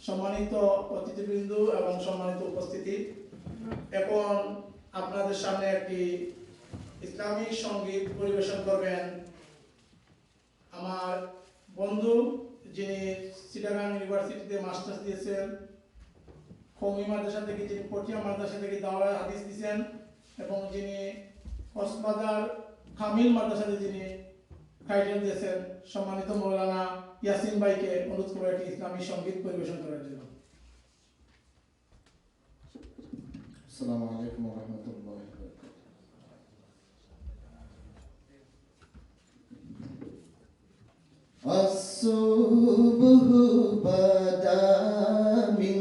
সম্মানিত অতিথিবৃন্দ এবং সম্মানিত উপস্থিতি, এখন আপনাদের সামনে একটি ইসলামিক সঙ্গীত পরিবেশন করবেন আমার বন্ধু, যিনি চিটাগাং ইউনিভার্সিটিতে মাস্টার্স দিয়েছেন, কওমি মাদ্রাসা থেকে যিনি পটিয়া মাদ্রাসা থেকে দাওয়া হাদিস দিয়েছেন এবং যিনি কক্সবাজার কামিল মাদ্রাসাতে যিনি টাইটেল দিয়েছেন, সম্মানিত মৌলানা ইয়াসিন ভাইকে অনুরোধ করে একটি ইসলামী সঙ্গীত পরিবেশন করার জন্য। আসসালামু আলাইকুম ওয়া রাহমাতুল্লাহি ওয়া বারাকাতুহু। الصبح بدا من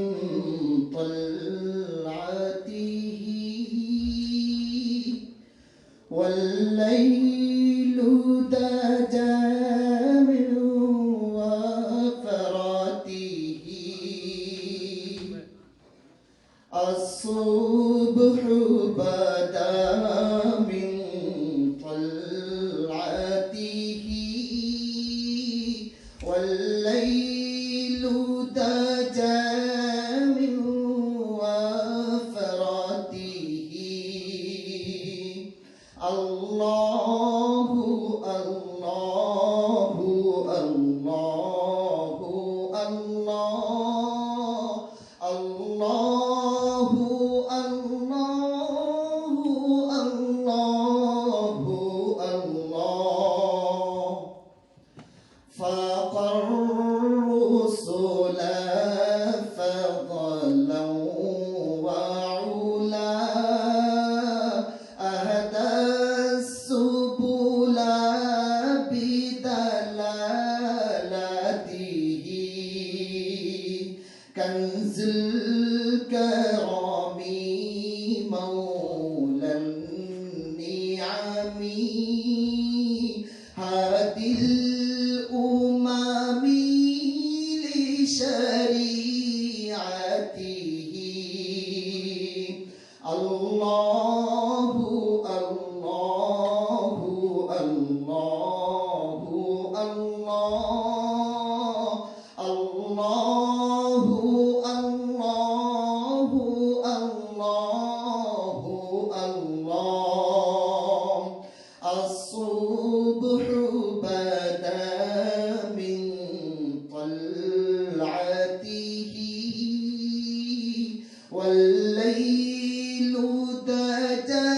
طلعته والليل دجى من وفراته. الصبح بدا من طلعته والليل دجى من وفراته. الله الله الله الله الله الله فاق الرسل فضلا وعلا أهدى السبل بدلالته. كنز الكرام مولى النعم هادي الأمم لشريعته. الله الله الله الله الله الله الله. الصبح بدا من طلعته والليل دجى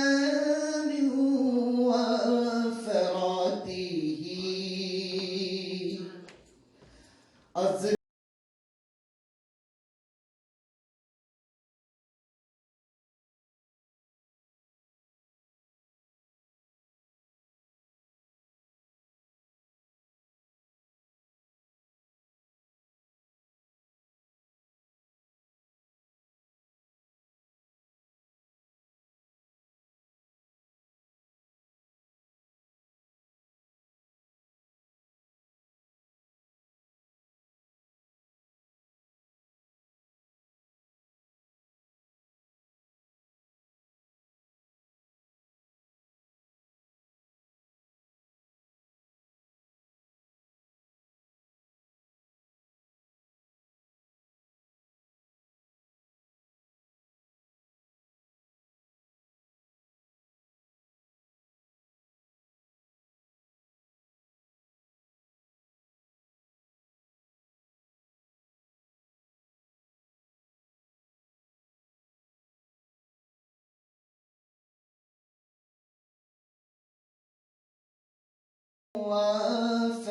من وفراته.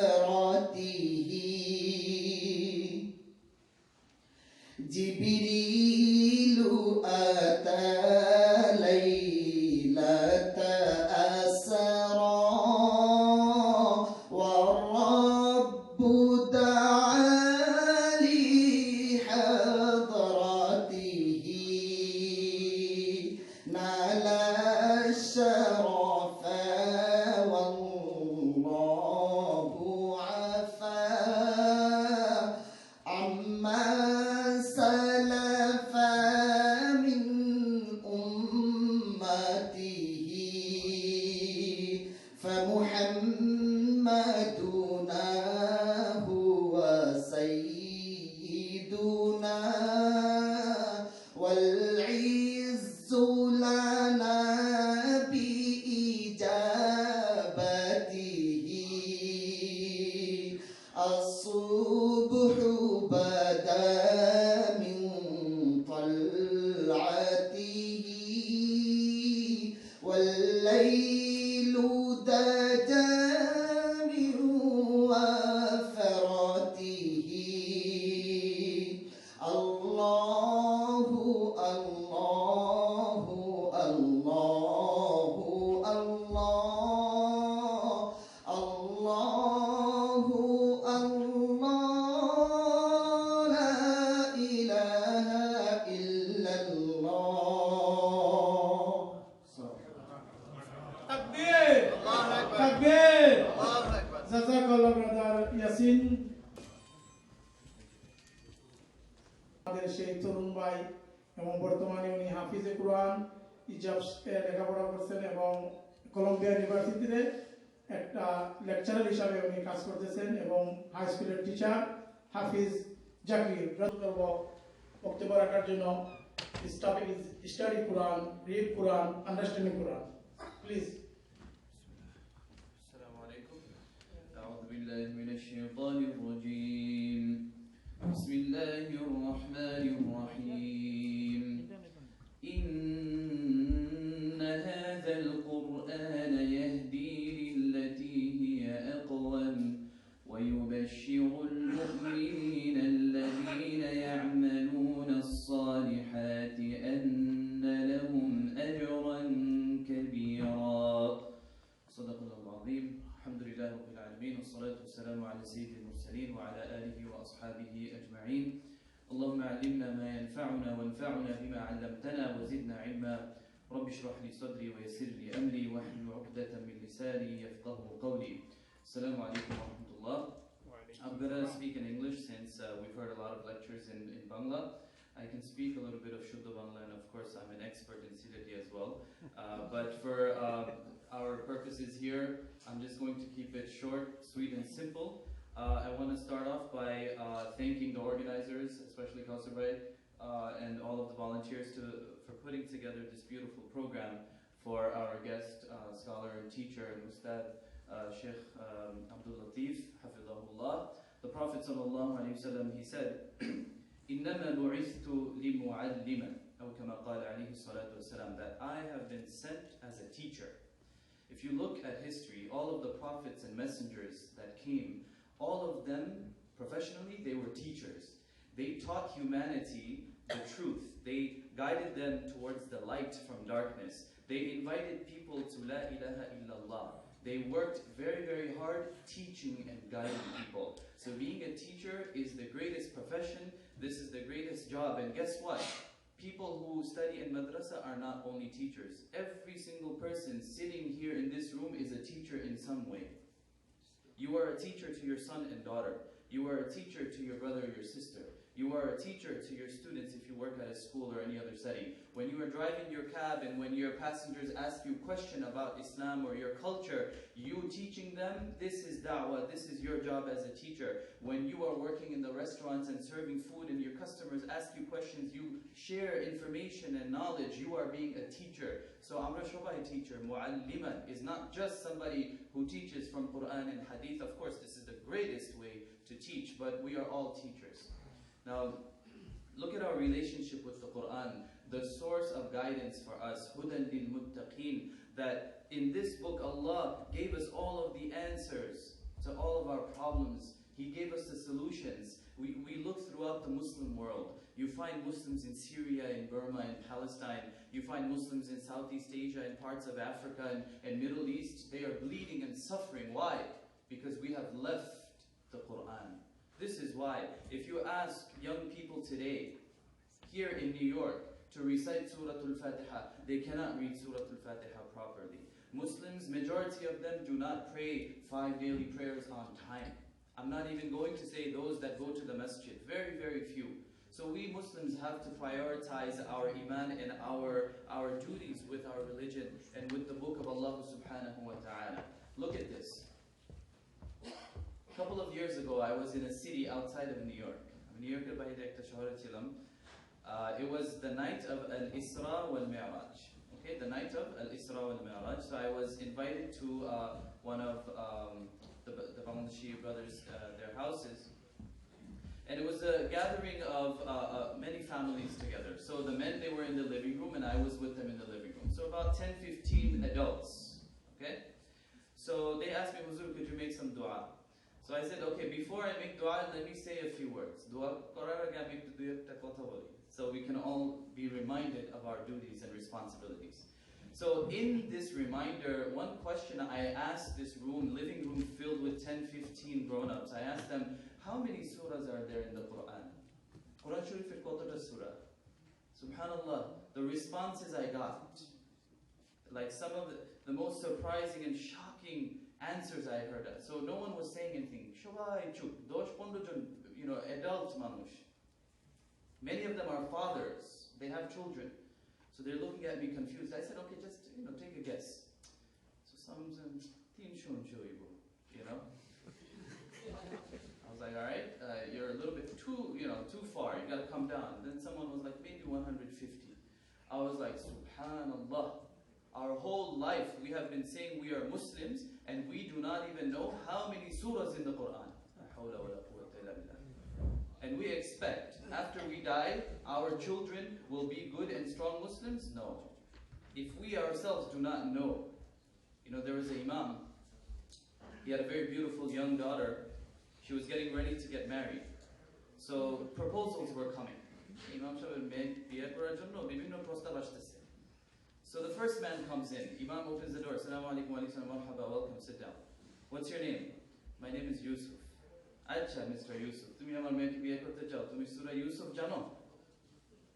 وفراته. جبريل أتى ليلة أسرى والرب دعا لحضرته. نال الشرف والله عفا عما سلف من أمته. فمحمدنا هو سيدنا আমাদের সেই তরুণ ভাই এবং বর্তমানে উনি হাফিজে কুরআন ইজাব লেখাপড়া করছেন এবং কলম্বিয়া ইউনিভার্সিটিতে একটা লেকচারার হিসাবে উনি কাজ করতেছেন এবং হাই স্কুলের টিচার হাফিজ জাকির বক্তব্য রাখার জন্য study Quran, read Quran, understanding Quran. Please. السلام عليكم. أعوذ بالله من الشيطان الرجيم. بسم الله الرحمن الرحيم. إن هذا القرآن يهدي للتي هي أقوم ويبشر المؤمنين الذين يعملون الصالحات أن لهم أجرا كبيرا. صدق الله العظيم. الحمد لله رب العالمين والصلاة والسلام على سيد المرسلين وعلى آله وأصحابه أجمعين. اللهم علمنا ما ينفعنا وانفعنا بما علمتنا وزدنا علما. رب اشرح لي صدري ويسر لي أمري واحلل عقدة من لساني يفقه قولي. السلام عليكم ورحمة الله. I'm going to speak in English since we've heard a lot of lectures in Bangla. I can speak a little bit of Shuddha Bangla, and of course I'm an expert in Sylheti as well. But for our purposes here, I'm just going to keep it short, sweet and simple. I want to start off by thanking the organizers, especially Kausarbhai, and all of the volunteers for putting together this beautiful program for our guest scholar and teacher, Ustad Sheikh Abdul Latif, Hafidhahullah. The Prophet ﷺ, he said, إِنَّمَا بُعِثْتُ لِمُعَلِّمًا أو كما قال عليه الصلاة والسلام, that I have been sent as a teacher. If you look at history, all of the prophets and messengers that came, all of them, professionally, they were teachers. They taught humanity the truth. They guided them towards the light from darkness. They invited people to La ilaha illallah. They worked very, very hard teaching and guiding people. So being a teacher is the greatest profession. This is the greatest job. And guess what? People who study in madrasa are not only teachers. Every single person sitting here in this room is a teacher in some way. You are a teacher to your son and daughter. You are a teacher to your brother or your sister. You are a teacher to your students if you work at a school or any other setting. When you are driving your cab and when your passengers ask you a question about Islam or your culture, you teaching them, this is da'wah, this is your job as a teacher. When you are working in the restaurants and serving food and your customers ask you questions, you share information and knowledge, you are being a teacher. So Amra Shobai teacher, Mu'alliman, is not just somebody who teaches from Quran and Hadith. Of course, this is the greatest way to teach, but we are all teachers. Now, look at our relationship with the Quran, the source of guidance for us, Hudan lil Muttaqeen, that in this book Allah gave us all of the answers to all of our problems. He gave us the solutions. We look throughout the Muslim world. You find Muslims in Syria, in Burma, in Palestine. You find Muslims in Southeast Asia, in parts of Africa and Middle East. They are bleeding and suffering. Why? Because we have left the Quran. This is why. If you ask young people today, here in New York, to recite Surah Al-Fatiha, they cannot read Surah Al-Fatiha properly. Muslims, majority of them do not pray 5 daily prayers on time. I'm not even going to say those that go to the masjid. Very, very few. So we Muslims have to prioritize our iman and our duties with our religion and with the book of Allah subhanahu wa ta'ala. Look at this. A couple of years ago, I was in a city outside of New York. New York it was the night of Al-Isra wal-Mi'raj. Okay, the night of Al-Isra wal-Mi'raj. So I was invited to one of the Bangladeshi brothers, their houses. And it was a gathering of many families together. So the men, they were in the living room and I was with them in the living room. So about 10-15 adults. Okay? So they asked me, Huzur, could you make some dua? So I said, okay, before I make dua, let me say a few words. Dua korar age ami ekটু দুই একটা কথা বলি. So we can all be reminded of our duties and responsibilities. So in this reminder, one question I asked this living room filled with 10-15 grown-ups, I asked them, how many surahs are there in the Quran? Quran Sharifir kotota surah? Subhanallah, the responses I got, like some of the most surprising and shocking answers I heard. So no one was saying anything. Shobai chup, 10-15 jon, adult manush. Many of them are fathers. They have children. So they're looking at me confused. I said, okay, just take a guess. So someone's in you know? I was like, all right, you're a little bit too far. You got to come down. Then someone was like, maybe 150. I was like, subhanallah. Our whole life we have been saying we are Muslims and we do not even know how many surahs in the Quran. And we expect after we die, our children will be good and strong Muslims? No. If we ourselves do not know, there was an imam, he had a very beautiful young daughter. She was getting ready to get married. So proposals were coming. Imam So the first man comes in. Imam opens the door. Assalamu alaikum wa alaikum marhaba. Welcome, sit down. What's your name? My name is Yusuf. Acha, Mr. Yusuf. Tumi amar meke biye korte chao. Tumi Surah Yusuf jano?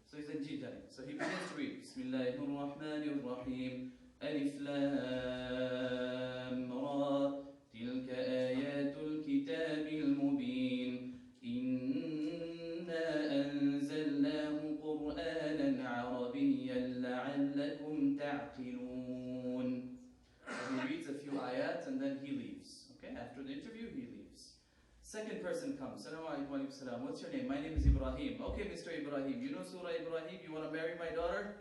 So he said, ji jani. So he begins to read. Bismillahirrahmanirrahim. Alif lam ra. Tilka ayatul kitabil mubin. Inna anzalnahu Qur'anan Arabiyyan la'allakum ta'qilun. So he reads a few ayats and then he leaves. Okay, after the interview he leaves. Second person comes. Assalamu alaikum wa alaikum salam. What's your name? My name is Ibrahim. Okay, Mr. Ibrahim, you know Surah Ibrahim? You want to marry my daughter?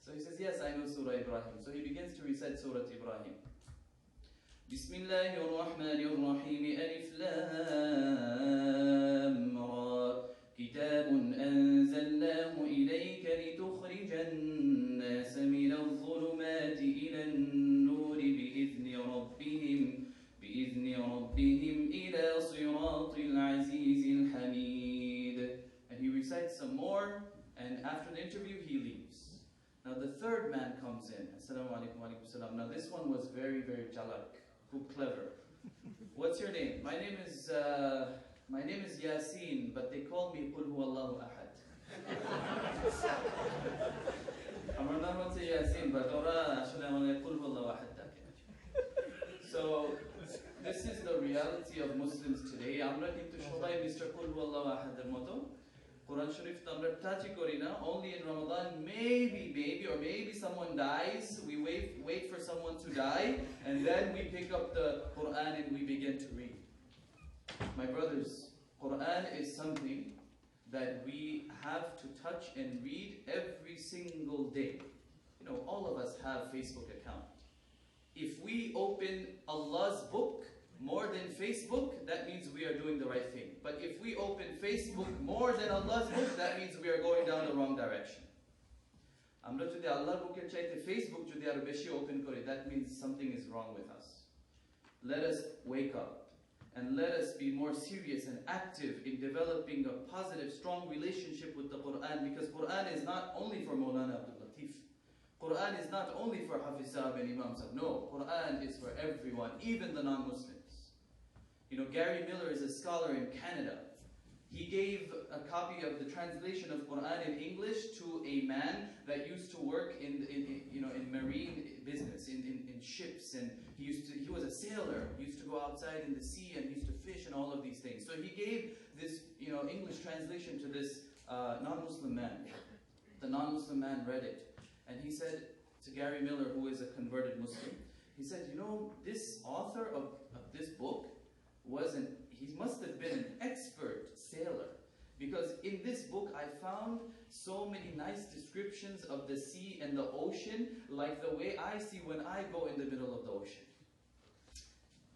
So he says, yes, I know Surah Ibrahim. So he begins to recite Surah Ibrahim. Bismillahir Rahmanir Rahim. Alif Lam Ra. Kitabun anzalnahu ilayka litukhrijan nas min adh-dhulumati ila an-nuri bi'izni rabbihim ila siratil azizil hamid. And he recites some more, and after the interview he leaves. Now the third man comes in. Assalamu alaikum wa alaikum salam. Now this one was very, very jalak, clever. What's your name? My name is Yasin, but they call me Qul Huwallahu Ahad. I'm not say Yasin, but Qul Huwallahu Ahad. So this is the reality of Muslims today. Amra kintu shobai Mr. Qul Huwallahu Ahad moto. Quran Sharif tamra tachi korina. Only in Ramadan, maybe someone dies. We wait for someone to die, and then we pick up the Quran and we begin to read. My brothers, Quran is something that we have to touch and read every single day. All of us have Facebook account. If we open Allah's book more than Facebook, that means we are doing the right thing. But if we open Facebook more than Allah's book, that means we are going down the wrong direction. Amra jodi Allah's book er chaite Facebook jodi aro beshi open kori, that means something is wrong with us. Let us wake up. And let us be more serious and active in developing a positive, strong relationship with the Quran, because Quran is not only for Maulana Abdul Latif. Quran is not only for Hafiz Sahib and Imam Sahib. No, Quran is for everyone, even the non-Muslims. Gary Miller is a scholar in Canada. He gave a copy of the translation of Quran in English to a man that used to work in marine business, in ships, and he was a sailor. He used to go outside in the sea and he used to fish and all of these things. So he gave this English translation to this non-Muslim man. The non-Muslim man read it, and he said to Gary Miller, who is a converted Muslim, he said, this author of this book he must have been an expert sailor, because in this book I found so many nice descriptions of the sea and the ocean, like the way I see when I go in the middle of the ocean.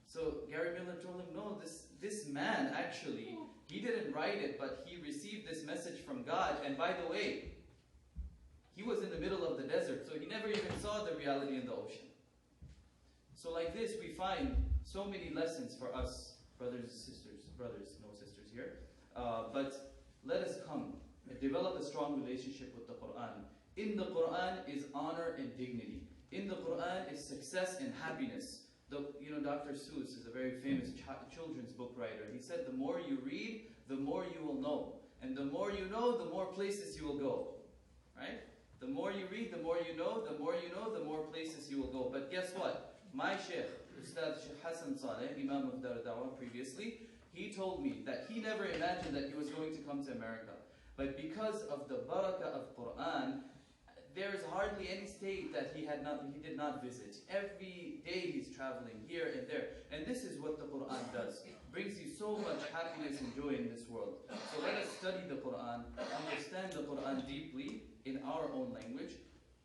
So Gary Miller told him, no, this man actually, he didn't write it, but he received this message from God, and by the way, he was in the middle of the desert, so he never even saw the reality in the ocean. So like this, we find so many lessons for us, brothers and sisters, no sisters here. But let us come and develop a strong relationship with the Quran. In the Quran is honor and dignity. In the Quran is success and happiness. Dr. Seuss is a very famous children's book writer. He said, the more you read, the more you will know. And the more you know, the more places you will go. Right? The more you read, the more you know, the more you know, the more places you will go. But guess what? My Sheikh, Ustad Sheikh Hassan Saleh, Imam of Dar Dawah previously, he told me that he never imagined that he was going to come to America. But because of the barakah of Quran, there is hardly any state that he did not visit. Every day he's traveling here and there. And this is what the Quran does. Brings you so much happiness and joy in this world. So let us study the Quran, understand the Quran deeply in our own language.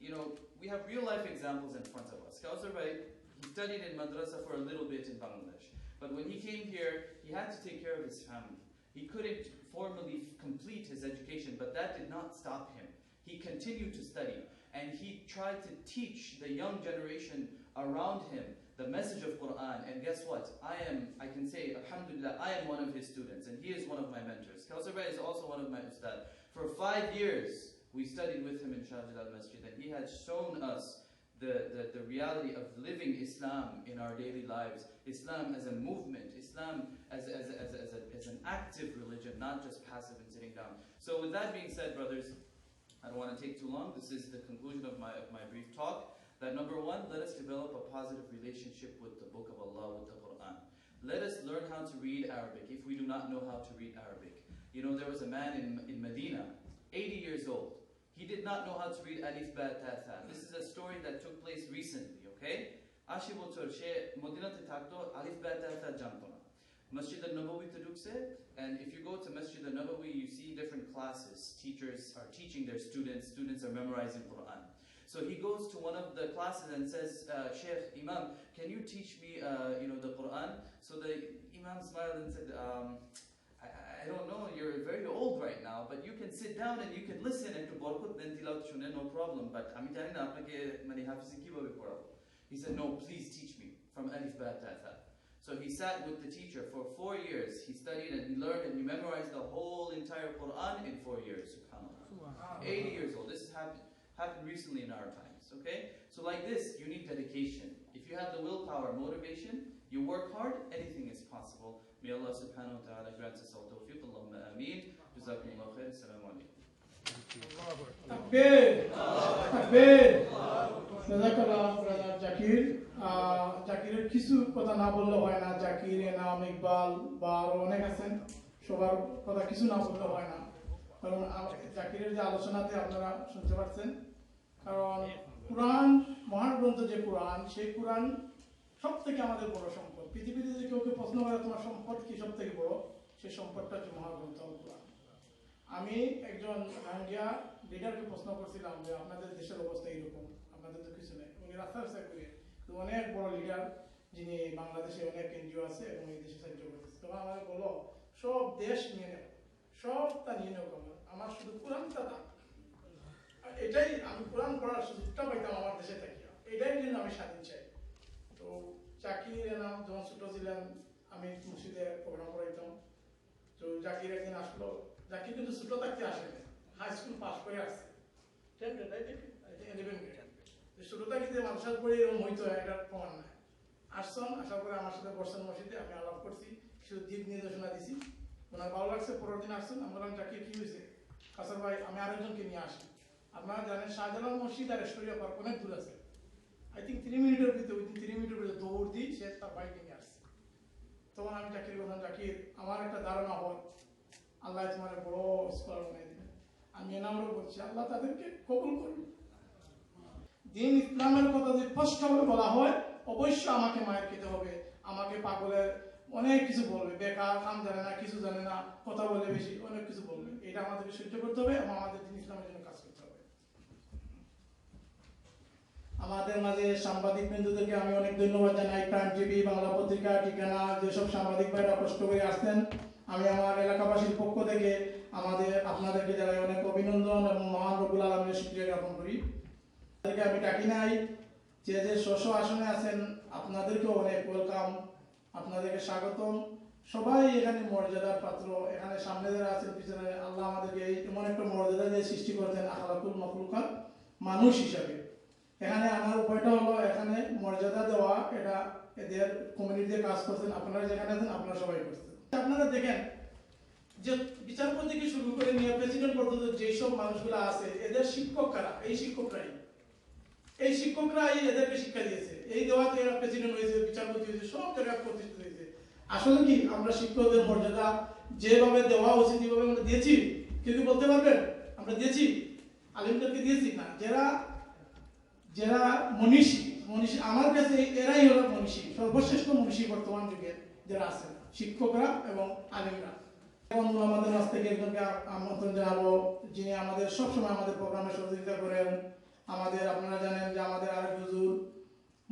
You know, we have real life examples in front of us. Kausar Bhai, he studied in madrasa for a little bit in Bangladesh. But when he came here, he had to take care of his family. He couldn't formally complete his education, but that did not stop him. He continued to study, and he tried to teach the young generation around him the message of Quran. And guess what? I can say, alhamdulillah, I am one of his students, and he is one of my mentors. Kausar Bhai is also one of my ustad. For 5 years, we studied with him in Shah Jalal Masjid, and he has shown us the reality of living Islam in our daily lives. Islam as a movement, Islam as an active religion, not just passive and sitting down. So with that being said, brothers, I don't want to take too long. This is the conclusion of my brief talk. That number one, let us develop a positive relationship with the Book of Allah, with the Quran. Let us learn how to read Arabic if we do not know how to read Arabic. You know, there was a man in Medina, 80 years old. He did not know how to read Alif Ba Ta Tha. This is a story that took place recently, okay? Ashi bochor she Madinate thakto Alif Ba Ta Tha janto na. Masjid al-Nabawi te ঢুকছে, and if you go to Masjid al-Nabawi, you see different classes. Teachers are teaching their students are memorizing Quran. So he goes to one of the classes and says, Sheikh, Imam, can you teach me the Quran? So the Imam smiled and said, I don't know, you're very old right now, but you can sit down and you can listen and to Borkut then tilawat shune, no problem. But আমি জানি না আপনাকে মানে হাফিজি কিভাবে পড়াবো. He said, no, please teach me from Alif Ba Ta Tha. So he sat with the teacher for 4 years. He studied and he learned and he memorized the whole entire Quran in 4 years. SubhanAllah. 80 years old. This has happened recently in our times. Okay? So like this, you need dedication. If you have the willpower, motivation, you work hard, anything is possible. May Allah subhanahu wa ta'ala grant us all tawfiq. Allahumma ameen. Jazakumullah khair. Assalamu alaikum. Takbir! Takbir! Jazakallah, brother Zakir. জাকিরের কিছু কথা না বললে হয় না। জাকির, এনাম, ইকবাল বা আরো অনেক আছেন, সবার কথা কিছু না বললে হয় না। কারণ জাকিরের যে আলোচনাতে আপনারা শুনতে পাচ্ছেন, কারণ কুরআন মহান গ্রন্থ যে কুরআন, সেই কুরআন সব থেকে আমাদের বড় সম্পদ। পৃথিবীতে যদি কেউ প্রশ্ন করে তোমার সম্পদ কি সব থেকে বড়, সেই সম্পদটা হচ্ছে মহাগ্রন্থ কুরআন। আমি একজন রোহিঙ্গা লিডারকে প্রশ্ন করছিলাম যে আপনাদের দেশের অবস্থা এইরকম, আপনাদের তো কিছু নেই। উনি রাস্তা করে অনেক বড় লিডার, যিনি বাংলাদেশে অনেক এনজিও আছে এবং এই দেশে সাহায্য করতেছে। তখন আমাকে বললো সব দেশ নিয়ে নেব, সবটা নিয়ে নেব, আমার শুধু কোরআনটা দাম। এটাই আমি কোরআন পড়ার সুযোগটা পাইতাম আমার দেশে থাকিয়া, এটাই জন্য আমি স্বাধীন চাই। তো জাকির এনাম যখন ছোট ছিলেন আমি মসজিদে প্রোগ্রাম করাইতাম। তো জাকির একদিন আসলো, জাকির কিন্তু ছোট থাকতে আসেনি, হাই স্কুল পাস করে আসছে, 10 গ্রেড, 11 গ্রেড। ছোট থাকতে মানুষের পরে এরকম হইতো, এটা প্রমাণ নাই। আসছেন, আসার পরে আমার সাথে বসছেন মসজিদে, আমি আলাপ করছি, কিছু দিক নির্দেশনা দিছি, ওনার ভালো লাগছে। পরের দিন আসছেন, আমি বললাম জাকির কি হয়েছে? কাসার ভাই আমি আরেকজনকে নিয়ে আসি। আপনারা জানেন শাহজালাল মসজিদ আর এস্টোরিয়া পার্ক অনেক দূর আছে। আই থিঙ্ক 3 মিনিটের ভিতরে, উইদিন 3 মিনিটের ভিতরে দৌড় দিই, সে তার বাইকে নিয়ে আসছে। তখন আমি জাকির বললাম, জাকির আমার একটা ধারণা হল আল্লাহ তোমার বড় স্কলার বানাই দিবেন। আমি এনামরও বলছি আল্লাহ তাদেরকে কবুল করুন। দিন ইসলামের কথা যদি স্পষ্টভাবে বলা হয়, অবশ্যই আমাকে মায়ের খেতে হবে, আমাকে পাগলের অনেক কিছু বলবে, বেকার, কাম জানে না, কিছু জানে না, কথা বলে বেশি, অনেক কিছু বলবে। এটা আমাদেরকে সহ্য করতে হবে এবং আমাদের দিন ইসলামের জন্য কাজ করতে হবে। আমাদের মাঝে সাংবাদিক বন্ধুদেরকে আমি অনেক ধন্যবাদ জানাই। প্রাইম টিভি, বাংলা পত্রিকা, ঠিকানা, যেসব সাংবাদিক ভাইরা কষ্ট করে আসতেন, আমি আমার এলাকাবাসীর পক্ষ থেকে আপনাদেরকে জানাই অনেক অভিনন্দন এবং মহান রব্বুল আলামিনের শুকরিয়া জ্ঞাপন করি। আমি ডাকি নাই, যে স্ব আসনে আছেন আপনাদেরকেও অনেক ওয়েলকাম, আপনাদেরকে স্বাগতম। সবাই এখানে মর্যাদার পাত্র। এখানে সামনে যারা আছেন, পিছনে, আল্লাহ আমাদেরকে এমন একটা মর্যাদা দিয়ে সৃষ্টি করতেন আখলাকুল মাখলুকাত, মানুষ হিসাবে। এখানে আমার উপায়টা হলো এখানে মর্যাদা দেওয়া, এটা এদের কমিউনিটিতে কাজ করছেন, আপনারা যেখানে আছেন আপনারা সবাই করছেন। আপনারা দেখেন যে বিচারপতি থেকে শুরু করে নিয়ে প্রেসিডেন্ট পর্যন্ত যেসব মানুষগুলো আছে, এদের শিক্ষক কারা? এই শিক্ষকরাই এদেরকে শিক্ষা দিয়েছে। এই দেওয়াতে এরা প্রেসিডেন্ট হয়েছে, বিচারপতি হয়েছে, সব জায়গায় প্রতিষ্ঠিত হয়েছে। আসলে কি আমরা শিক্ষকদের মর্যাদা যেভাবে দেওয়া উচিত এইভাবে আমরা দিয়েছি? কেউ কি বলতে পারবেন আমরা দিয়েছি? আলেমদেরকে দিয়েছি না? যারা যারা মনীষী আমার কাছে এরাই হলো মনীষী, সর্বশ্রেষ্ঠ মনীষী বর্তমান যুগের যারা আছেন, শিক্ষকরা এবং আলেমরা। এখন আমাদের কাছ থেকে একজনকে আমন্ত্রণ জানাবো, যিনি আমাদের সবসময় আমাদের প্রোগ্রামে সহযোগিতা করেন। আমাদের আপনারা জানেন যে আমাদের আরেক হুজুর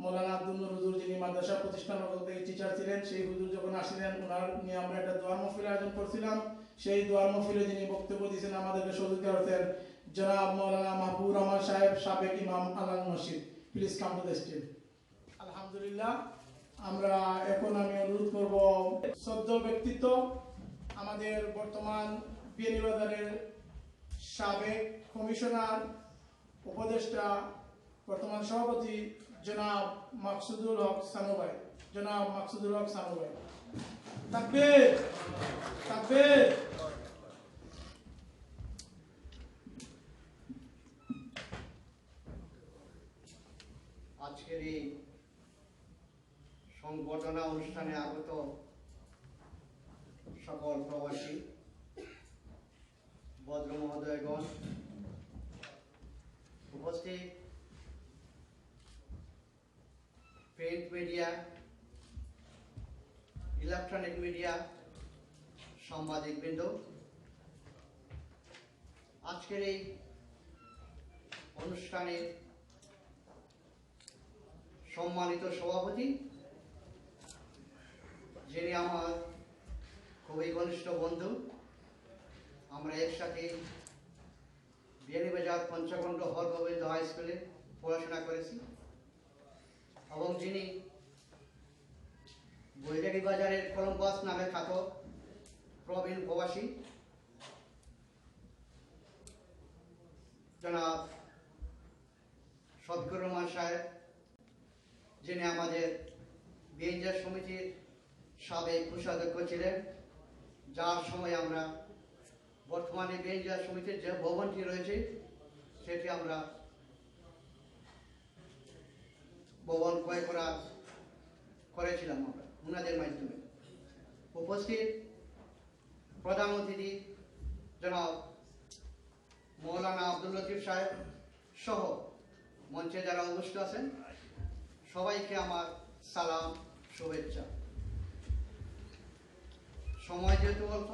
মৌলানা আব্দুল নূর হুজুর, যিনি মাদ্রাসা প্রতিষ্ঠান থেকে টিচার ছিলেন, সেই হুজুর যখন আসছিলেন ওনার নিয়ে আমরা একটা দোয়ার মাহফিল আয়োজন করছিলাম। সেই দোয়ার মাহফিলে যিনি বক্তব্য দিয়েছেন আমাদেরকে সহযোগিতা করতেন জনাব মৌলানা মাহবুব রহমান সাহেব, সাবেক ইমাম আলাল মসজিদ। Please come to the stage. আলহামদুলিল্লাহ। আমরা এখন আমি অনুরোধ করব শ্রদ্ধ ব্যক্তিত্ব আমাদের বর্তমান বিয়ানীবাজারের সাবেক কমিশনার, উপদেষ্টা, বর্তমান সভাপতি জনাব মাকসুদুল হক সানু ভাই। জনাব মাকসুদুল হক সানু ভাই। তাকবীর, তাকবীর। আজকের এই সংবর্ধনা অনুষ্ঠানে আগত সকল প্রবাসী ভদ্র মহোদয়গণ, উপস্থিত প্রিন্ট মিডিয়া, ইলেকট্রনিক মিডিয়া, সাংবাদিকবৃন্দ, আজকের এই অনুষ্ঠানে সম্মানিত সভাপতি, যিনি আমার খুবই ঘনিষ্ঠ বন্ধু, আমরা একসাথে বিয়ানীবাজার পঞ্চখণ্ড হরগোবিন্দ হাই স্কুলে পড়াশোনা করেছি, এবং যিনি বৈরাগী বাজারের কলম্বাস নামে খ্যাত প্রবীণ প্রবাসী জনাব শফিকুর রহমান সাহেব, যিনি আমাদের বিএনজার সমিতির সাবেক কোষাধ্যক্ষ ছিলেন, যার সময় আমরা বর্তমানে বিএনজার সমিতির যে ভবনটি রয়েছে সেটি আমরা ভবন ক্রয় করেছিলাম আমরা ওনাদের মাধ্যমে। উপস্থিত প্রধান অতিথি জনাব মৌলানা আব্দুল লতিফ সাহেব সহ মঞ্চে যারা উপস্থিত আছেন সবাইকে আমার সালাম, শুভেচ্ছা। সময় যেহেতু অল্প,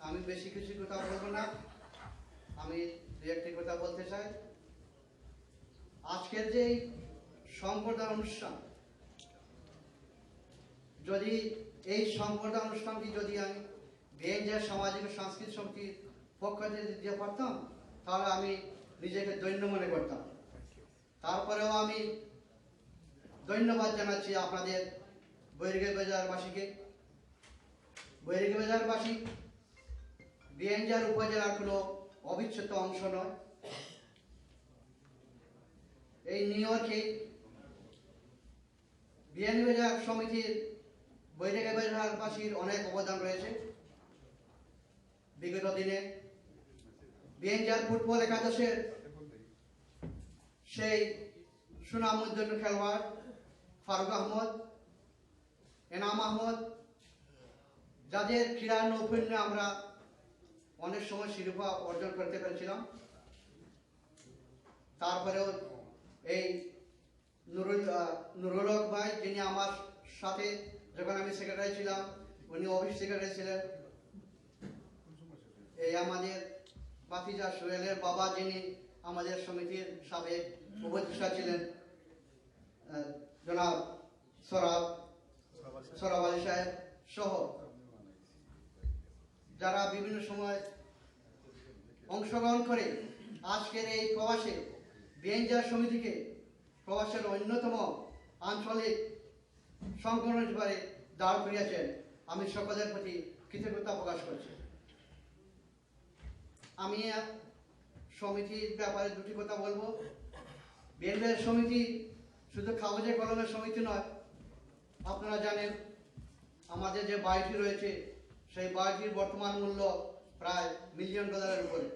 আমি বেশি কিছু কথা বলবো না, আমি দু একটি কথা বলতে চাই। আজকের যে সংবর্ধনা অনুষ্ঠান, যদি এই সংবর্ধনা অনুষ্ঠানটি যদি আমি বিএনজার সামাজিক ও সাংস্কৃতিক সমিতির পক্ষ থেকে দিতে পারতাম তাহলে আমি নিজেকে ধন্য মনে করতাম। তারপরেও আমি ধন্যবাদ জানাচ্ছি আপনাদের বৈরাগী বাজারবাসীকে। বৈরাগী বাজারবাসী বিএনজার উপজেলার কোনো অবিচ্ছেদ্য অংশ নয়। এই নিউ ইয়র্কে বিয়ানীবাজার সমিতির বৈরাগী বাজারবাসীর অনেক অবদান রয়েছে। বিগত দিনে বিএনজার ফুটবল একাদশের সেই সুনামউজ্জ্বল খেলোয়াড় ফারুক আহমদ, এনাম আহমদ, যাদের ক্রীড়া নৈপুণ্যে আমরা অনেক সময় শিরোপা অর্জন করতে পেরেছিলাম। তারপরেও এই নুরুল হক ভাই, যিনি আমার সাথে যখন আমি সেক্রেটারি ছিলাম উনি অফিস সেক্রেটারি ছিলেন। এই আমাদের বাতিজা সোহেলের বাবা, যিনি আমাদের সমিতির সাবেক উপদেষ্টা ছিলেন, জনাব সরাব আলী সাহেব সহ যারা বিভিন্ন সময় অংশগ্রহণ করে আজকের এই প্রবাসে বিএনজার সমিতিকে প্রবাসের অন্যতম আঞ্চলিক সংগঠন হিসেবে দাঁড় করিয়েছেন, আমি সকলের প্রতি কৃতজ্ঞতা প্রকাশ করছি। আমি সমিতির ব্যাপারে দুটি কথা বলবো। বিএনজার সমিতি শুধু কাগজে কলমের সমিতি নয়। আপনারা জানেন আমাদের যে বাড়িটি রয়েছে সেই বাড়িটির বর্তমান মূল্য প্রায় $1 মিলিয়ন উপরে।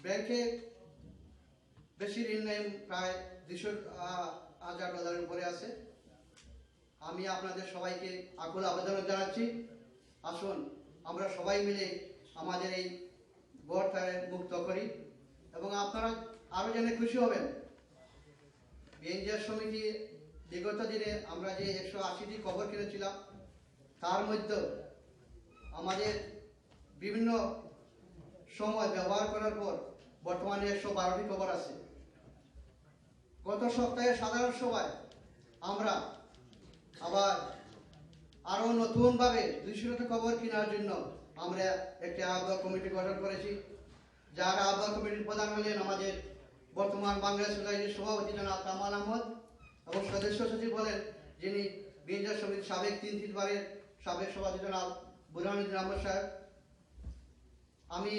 ব্যাংকে বেশি ঋণ নেই, প্রায় $200,000 উপরে আছে। আমি আপনাদের সবাইকে আকুল আবেদন জানাচ্ছি, আসুন আমরা সবাই মিলে আমাদের এই বোর্ডটাকে মুক্ত করি। এবং আপনারা আরও জেনে খুশি হবেন, বিএনজিআর সমিতি বিগত দিনে আমরা যে 180টি কবর কিনেছিলাম, তার মধ্যে আমাদের বিভিন্ন সময় ব্যবহার করার পর বর্তমানে 112টি কবর আছে। গত সপ্তাহে সাধারণ সভায় আমরা আবার আরও নতুনভাবে 200টি কবর কেনার জন্য আমরা একটি আহ্বায়ক কমিটি গঠন করেছি, যার আহ্বায়ক কমিটির প্রধান হলেন আমাদের বর্তমান বাংলাদেশ সোসাইটির সভাপতি জনাব কামাল আহমদ, এবং সদস্য সচিব হলেন যিনি বিএনজিআর সমিতির সাবেক 3 সাবেক সভাপতি জনাব বুরহানুদ্দিন আহমদ সাহেব। আমি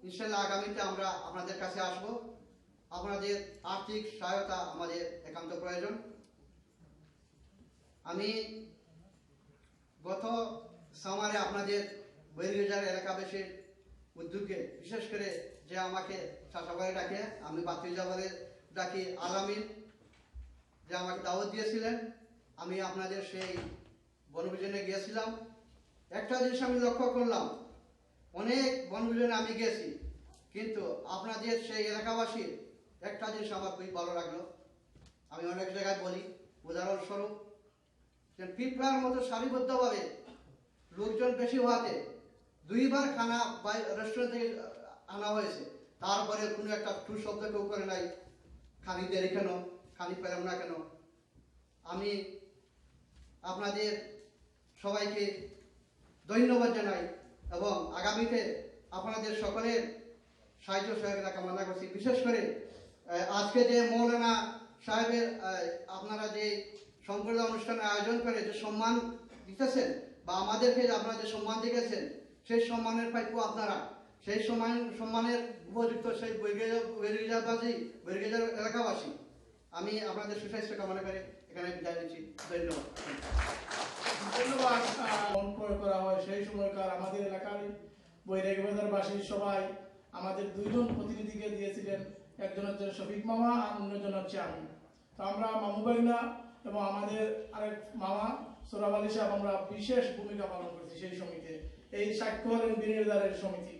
ইনশাআল্লাহ আগামীতে আমরা আপনাদের কাছে আসব। আপনাদের আর্থিক সহায়তা আমাদের একান্ত প্রয়োজন। আমি গত সামারে আপনাদের বৈরগেজার এলাকাবাসীর উদ্যোগে বিশেষ করে যে আমাকে চাষাবাড়ি ডাকে, আমি বাতিজাবারে ডাকি আলামিন, যে আমাকে দাওয়াত দিয়েছিলেন, আমি আপনাদের সেই বনভোজনে গিয়েছিলাম। একটা জিনিস আমি লক্ষ্য করলাম, অনেক বনভোজনে আমি গেছি, কিন্তু আপনাদের সেই এলাকাবাসীর একটা জিনিস আমার খুবই ভালো লাগলো। আমি অনেক জায়গায় বলি, উদাহরণস্বরূপ যে পিঁপড়ার মতো সারিবদ্ধভাবে লোকজন বেশি হওয়াতে 2বার খানা রেস্টুরেন্ট থেকে আনা হয়েছে, তারপরে কোনো একটা টু শব্দ কেউ করে নাই, খানি দেরি কেন, খানি পেলাম না কেন। আমি আপনাদের সবাইকে ধন্যবাদ জানাই এবং আগামীতে আপনাদের সকলের সাহায্য সহযোগিতা কামনা করছি। বিশেষ করে আজকে যে মৌলানা সাহেবের আপনারা যে সম্প্রদায় অনুষ্ঠানের আয়োজন করে যে সম্মান দিতেছেন বা আমাদেরকে আপনারা যে সম্মান দিয়েছেন, সেই সম্মানের প্রাপ্য আপনারা, সেই সম্মানের উপযুক্ত সেই বৈরগেজার এলাকাবাসী। আমি আপনাদের সুস্বাস্থ্য কামনা করে এখানে বিদায় নিচ্ছি। ধন্যবাদ। ধন্যবাদ। মন প্রয়োগ করা হয় সেই সময়কার আমাদের এলাকার বৈরাগীবাজারবাসী সবাই আমাদের 2জন প্রতিনিধিকে দিয়েছিলেন, একজন হচ্ছে শফিক মামা আর অন্যজন হচ্ছে আমি। তো আমরা মামু ভাইনা এবং আমাদের আরেক মামা সোরাব আলী সাহেব আমরা বিশেষ ভূমিকা পালন করেছি সেই সমিতিতে। এই সাক্ষ্য হলেন বিনিয়োগদারের সমিতি।